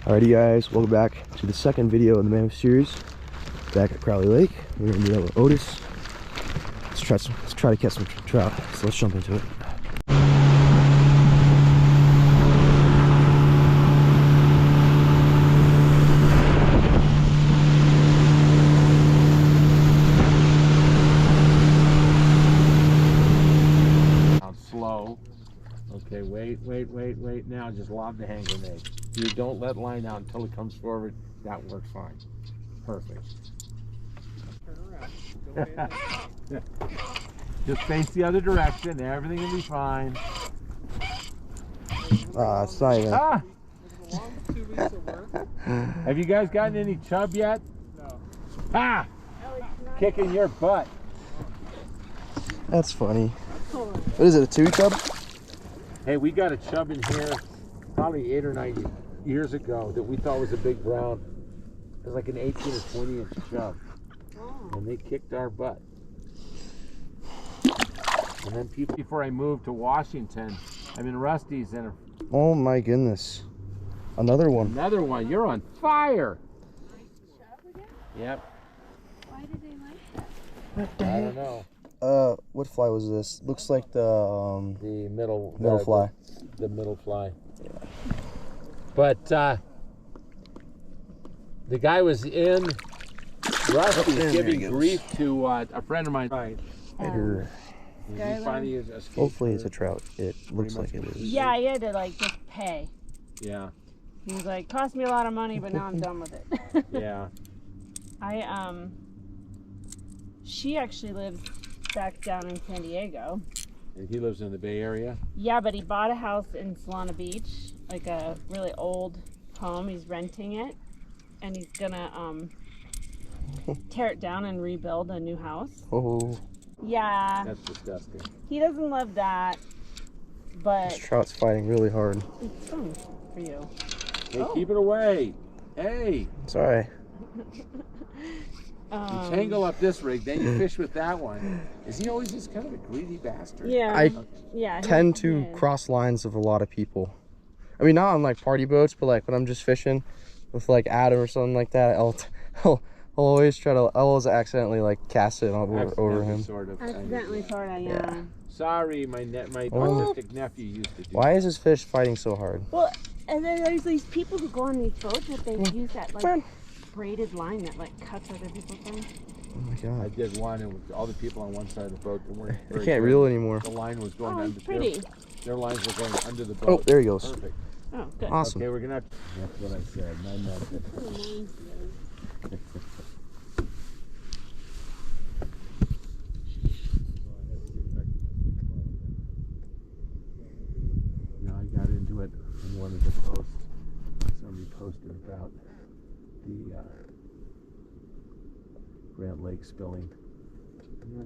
Alrighty guys, welcome back to the second video in the Mammoth series. Back at Crowley Lake. We're gonna meet up with Otis. Let's try to catch some trout. So let's jump into it. Slow. Okay, wait. Now just lob the hand grenade. You don't let line out until it comes forward. That works fine. Perfect. Just face the other direction. Everything will be fine. It's not even. Ah! Have you guys gotten any chub yet? No. Ah! Kicking your butt. That's funny. What is it, a 2 chub? Hey, we got a chub in here probably 8 or 9 years ago that we thought was a big brown. It was like an 18 or 20 inch chub. And they kicked our butt. And then people, before I moved to Washington, I'm in Rusty's and Oh my goodness. Another one. another one. You're on fire. Yep. Why did they like that? What the I heck? don't know. What fly was this? Looks like the The middle fly. The middle fly. Yeah. But the guy was in Rusty's giving grief to a friend of mine. Right. Here. Hopefully it's a trout. It looks like it is. Yeah, he had to like just pay. Yeah. He was like, cost me a lot of money, but now I'm done with it. Yeah. She actually lives back down in San Diego. And he lives in the Bay Area? Yeah, but he bought a house in Solana Beach, like a really old home. He's renting it, and he's gonna tear it down and rebuild a new house. Oh. Yeah. That's disgusting. He doesn't love that, but This trout's fighting really hard. it's fun for you. Hey, keep it away. Hey. Sorry. You tangle up this rig, then you fish with that one. Is he always just kind of a greedy bastard? Yeah. I tend to cross lines with a lot of people. I mean, not on like party boats, but like when I'm just fishing with like Adam or something like that, I'll always accidentally like cast it over him. Sort of. Accidentally, sort of, yeah. Sorry, my autistic nephew used to do Why is this fish fighting so hard? Well, and then there's these people who go on these boats that they use that like braided line that like cuts other people's things. Oh my god. I did one, and all the people on one side of the boat that weren't I very can't good. reel anymore. The line was going Oh, under. it's pretty. Their lines were going under the boat. Oh, there he goes. Perfect. Oh, good. Awesome. Okay, we're gonna have to, that's what I said. My method. No, I got into it in one of the posts. Somebody posted about the Grant Lake spilling.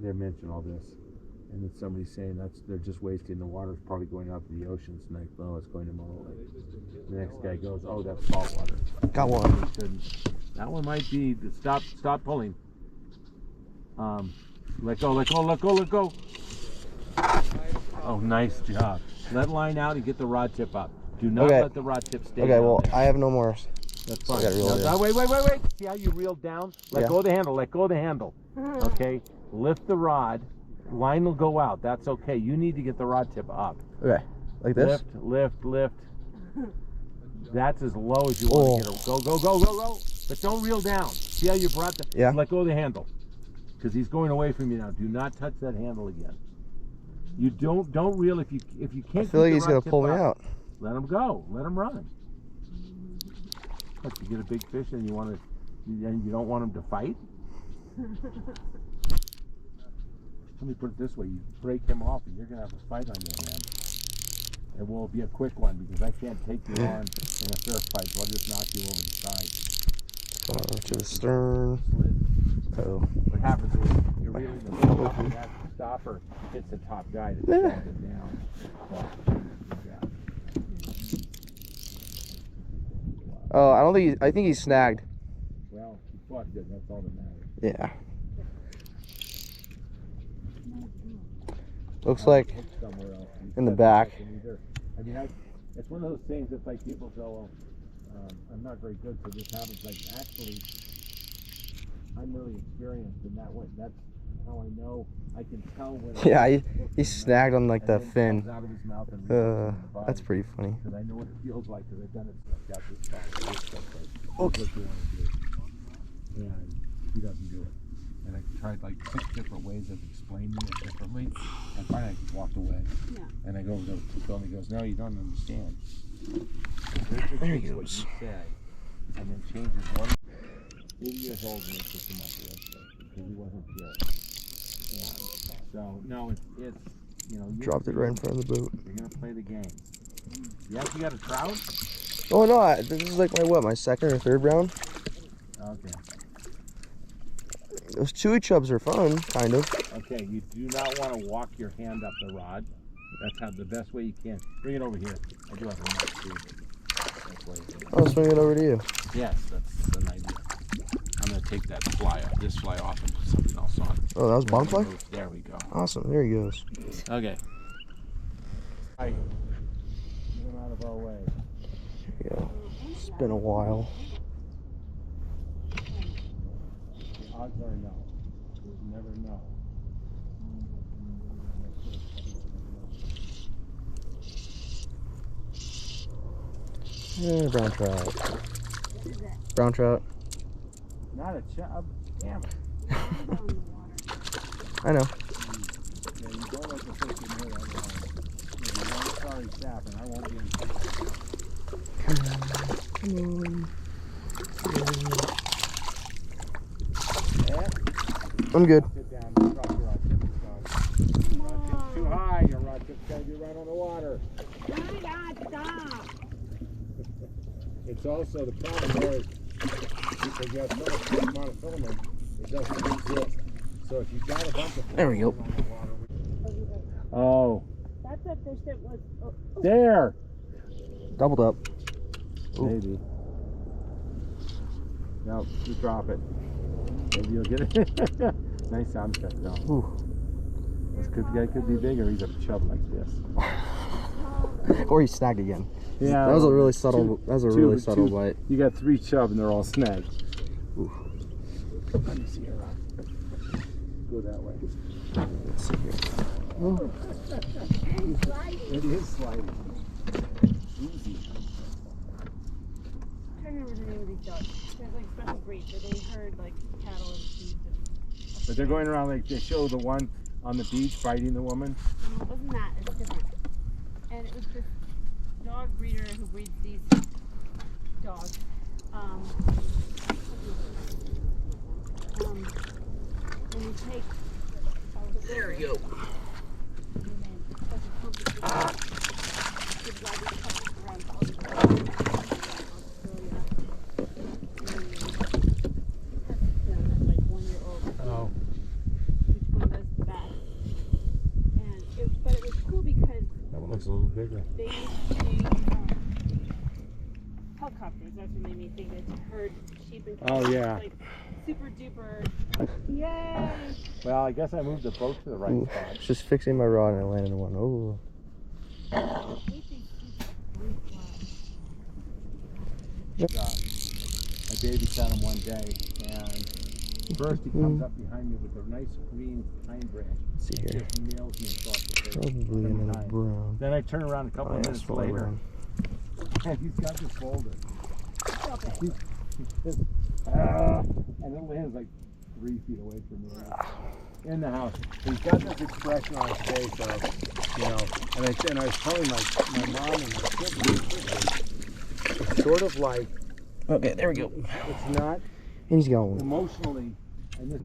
They mentioned all this, and then somebody's saying they're just wasting the water. It's probably going out to the oceans. And I go, it's going to Mammoth Lake. The next guy goes, oh, that's salt water. Got one. That one might be. Stop pulling. Let go. Oh, nice job. Let line out and get the rod tip up. Do not let the rod tip stay. Okay, well, there. I have no more. That's fine. Now, wait. See how you reeled down? Let go of the handle. Okay. Lift the rod. Line will go out. That's okay. You need to get the rod tip up. Okay. Like this? Lift. That's as low as you want to get it. Go. But don't reel down. See how you brought the... Yeah. Let go of the handle. Because he's going away from you now. Do not touch that handle again. You don't reel if you can't. I feel like he's gonna pull me out. Let him go. Let him run. Look, you get a big fish and you don't want him to fight. Let me put it this way: you break him off, and you're gonna have a fight on your hands. It will be a quick one because I can't take you on in a fair fight, so I'll just knock you over the side. To the stern. Oh. What happens is you're reeling the hook up, and that stopper hits the top guy to drag it down. So, Oh, I think he's snagged. well, he fought good. That's all that matters. Yeah. Looks like Somewhere else. in the back. I mean, it's one of those things that's like people go, well, I'm not very good, so this happens. Like, actually, I'm really experienced in that way. That's how I know. I can tell when. Yeah, he snagged on like the fin. Comes out of his mouth and in the body. That's pretty funny. Because I know what it feels like, because I've done it like that this time. Okay. What you want to do. And he doesn't do it. And I tried like 6 different ways of explaining it differently, and finally I just walked away. Yeah. And I go over to Phil, and he goes, "No, you don't understand." There he What goes. you said, and then changes one. 80 years old and then puts him up the rest of it because he wasn't pure. Yeah. So no, it's you know. Dropped it right in front of the boat. You're gonna play the game. You actually got a trout? Oh no, this is like my second or third round. Okay. Those chewy chubs are fun, kind of. Okay, you do not want to walk your hand up the rod. That's how the best way you can. Bring it over here. I do have a net too. That's why I'll swing it over to you. yes, that's an idea. I'm gonna take that this fly off and put something else on. Oh, that was bonfly? There we go. Awesome, there he goes. Okay. All right. Get him out of our way. There you go. It's been a while. The odds are no. You never know. Yeah, brown trout. Brown trout. Not a chub. Damn it. I know. Yeah, you don't like the fish in here that long. If you want sorry sap, and I won't be in trouble. Come on. Yeah. I'm good. Sit down and drop your rod tip. Rod tip's too high. Your rod tip's got to be right on the water. Stop. It's also the problem there is because you have so much monofilament, it doesn't exist. So if you've got a bunch of There we go. on the water, oh, That's a fish that was. there. Doubled up. Ooh. Maybe. No, you drop it. Maybe you'll get it. Nice sound effect though. Ooh. This guy could be bigger. He's a chub like this. Or he snagged again. Yeah, That was a really subtle. That was a really subtle bite. You got 3 chub and they're all snagged. Ooh. Let me see her. Go that way. Let's see here. Oh. It is sliding. Easy. I'm trying to remember the name of these dogs. There's like special breeds where they herd like cattle and sheep. But they're going around like they show the one on the beach biting the woman. No, it wasn't that. It's different. And it was this dog breeder who breeds these dogs. And you take. There we go. Oh. Which one does the best? But it was cool because That one looks a little bigger. they used to use helicopters. That's what made me think that to herd sheep and cattle. Oh, yeah. Like super duper. Yay! Well, I guess I moved the boat to the right Ooh, spot. just fixing my rod and I landed in one. Oh. I babysat him one day, and first he comes up behind me with a nice green pine branch. Let's see here. Just nails me across the face. Probably another Nice. brown. Then I turn around a couple Oh, of yeah, minutes smaller later, brown. and he's got this boulder. And it lands like 3 feet away from me in the house. He's got this expression on his face of, you know, and I was telling my mom and my siblings, it's sort of like, Okay, there we go. it's not And he's got one. emotionally, and this,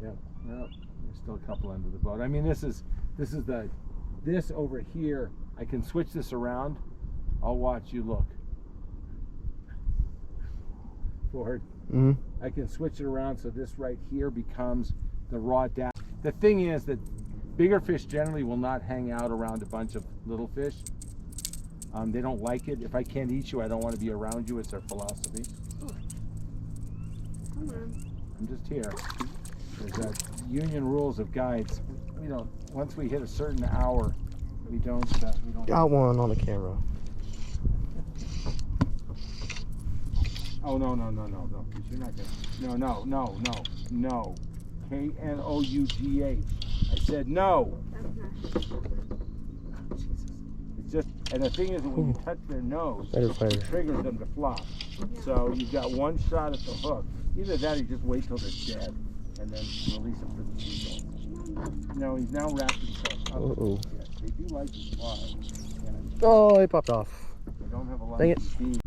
yeah, no, there's still a couple under the boat. I mean, this over here, I can switch this around. I'll watch you look. Forward. Mm-hmm. I can switch it around so this right here becomes the raw dash. The thing is that bigger fish generally will not hang out around a bunch of little fish. They don't like it. If I can't eat you, I don't want to be around you. It's their philosophy. Come on. I'm just here. There's that union rules of guides. We don't. Once we hit a certain hour, we don't. Got one on the camera. Oh, no. You're not gonna. No. Knough. I said no. It's just, and the thing is that when you touch their nose, it triggers them to flop. So you've got one shot at the hook. Either that or you just wait till they're dead and then release them for the seagull. No, he's now wrapped himself up. Uh-oh. Yes, they do like to fly. Oh, it popped off. They don't have a lot Dang of speed.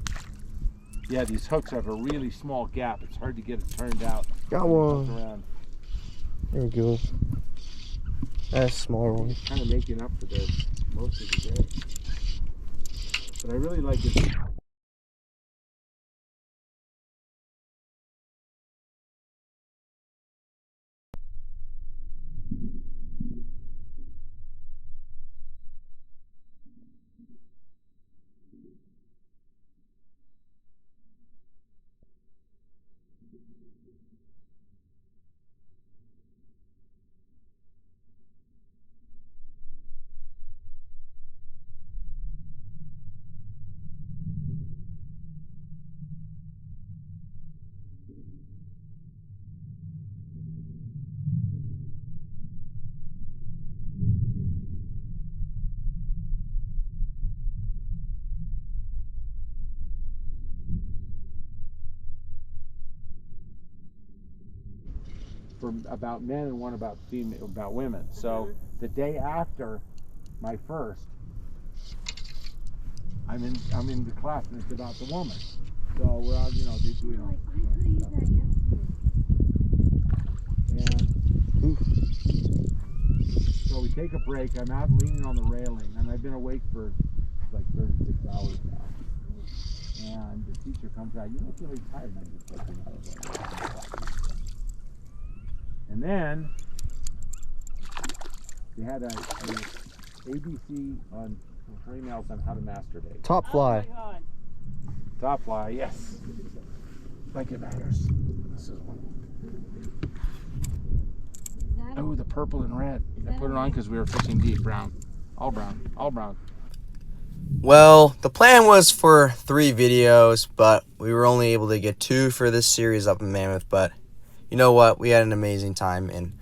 Yeah, these hooks have a really small gap. It's hard to get it turned out. Got one. There we go. That's a smaller one. It's kind of making up for the most of the day. But I really like it. About men and one about women. So the day after my first, I'm in the class and it's about the woman. So we're all and so we take a break. I'm out leaning on the railing and I've been awake for like 36 hours now. And the teacher comes out. You look really tired. And I just like, and then they had a ABC on emails on how to masturbate. Top fly. Oh my God. Top fly, yes. Like it matters. This is one. Oh, the purple and red. I put it on because we were fishing deep. Brown. All brown. Well, the plan was for 3 videos, but we were only able to get 2 for this series up in Mammoth. But you know what? We had an amazing time, and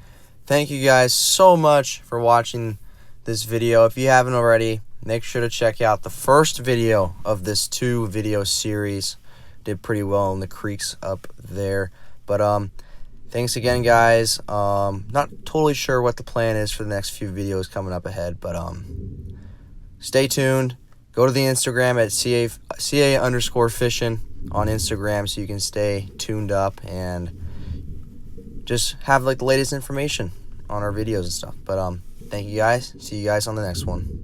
thank you guys so much for watching this video. If you haven't already, make sure to check out the first video of this 2-video series. Did pretty well in the creeks up there. But thanks again, guys. Not totally sure what the plan is for the next few videos coming up ahead, but stay tuned. Go to the Instagram at ca_fishing on Instagram so you can stay tuned up and just have like the latest information on our videos and stuff. But thank you guys. See you guys on the next one.